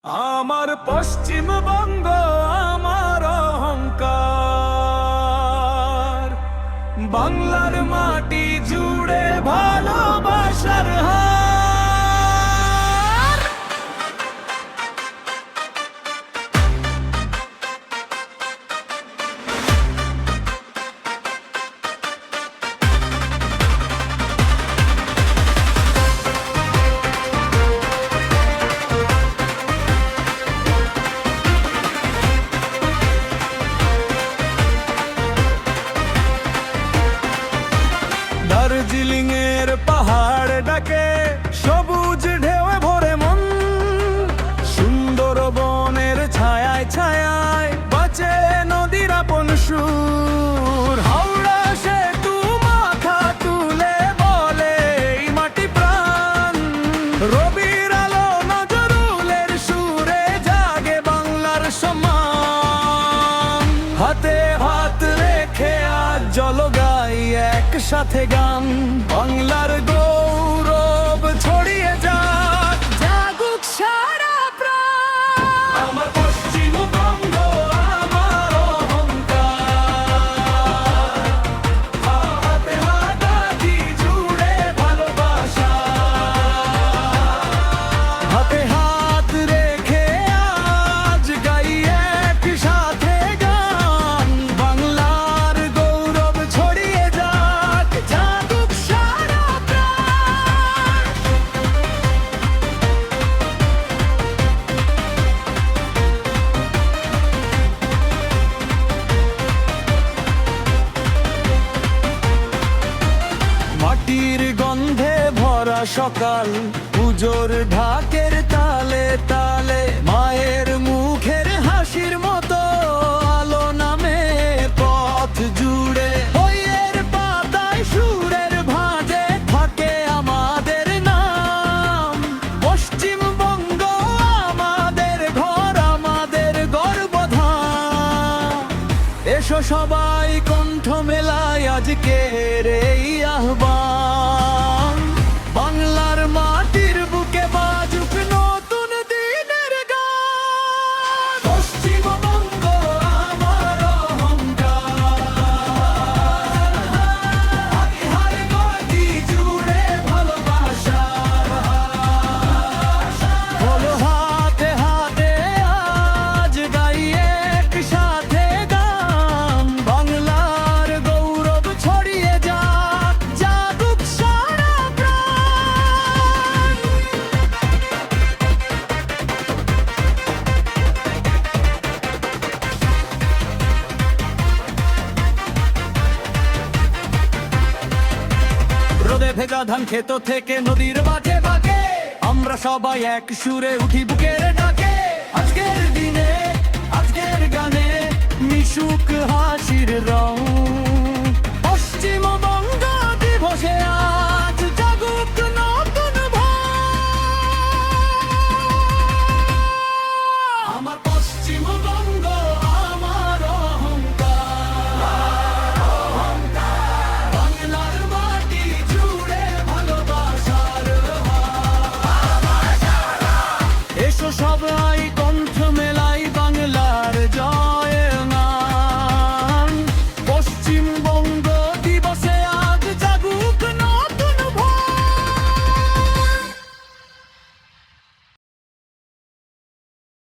আমার পশ্চিমবঙ্গ আমার অহংকার, বাংলার মাটি জুড়ে ভালোবাসার হার। দার্জিলিং এর পাহাড় ডাকে, সবুজ ঢেউয়ে ভরে মন, সুন্দরবনের ছায়ায় ছায়ায় বাঁচে নদীর আপন সুর। হাওড়া সেতু মাথা তুলে বলে এই মাটি প্রাণ, রবির আলো নজরুলের সুরে জাগে বাংলার সম্মান। হাতে হাত রেখে আজ জল গাই একসাথে গান, বাংলার গৌরব ছড়িয়ে যাক, জাগুক সারা প্রাণ। আমার পশ্চিমবঙ্গ আমার অহংকার, হাতে হাত রাখি জুড়ে ভালোবাসা। হাতে হাত রেখে আজ গাই একসাথে গান, বাংলার গৌরব ছড়িয়ে যাক, জাগুক সারা প্রাণ। মাটির গন্ধে ভরা সকাল, পুজোর ঢাকের তালে তালে, মায়ের মুখের হাসির মতো আলো নামে পথ জুড়ে। বইয়ের পাতায় সুরের ভাঁজে থাকে আমাদের নাম, পশ্চিমবঙ্গ আমাদের ঘর, আমাদের গর্বধাম। এসো সবাই কণ্ঠ মেলায় আজকের এই আহ্বান, বাংলার মাটির বুকে বাজুক নতুন দিনের গান। পশ্চিমবঙ্গ আমার অহংকার, হাতিহার গতি জুড়ে ভালোবাসার হার। বলো হাতে হাতে আজ গাই একসাথে গান, বাংলার গৌরব ছড়িয়ে যাক, জাগুক সারা প্রাণ। রোদে ভেজা ধান ক্ষেত থেকে নদীর বাঁকে বাঁকে, আমরা সবাই এক সুরে উঠি বুকের ডাকে। আজকের দিনে আজকের গানে মিশুক হাসির রং, পশ্চিমবঙ্গ দিবসে আজ জাগুক নতুন ভাব। আমার পশ্চিমবঙ্গ আমার অহংকার, বাংলার মাটি জুড়ে ভালোবাসার হার। এসো সবাই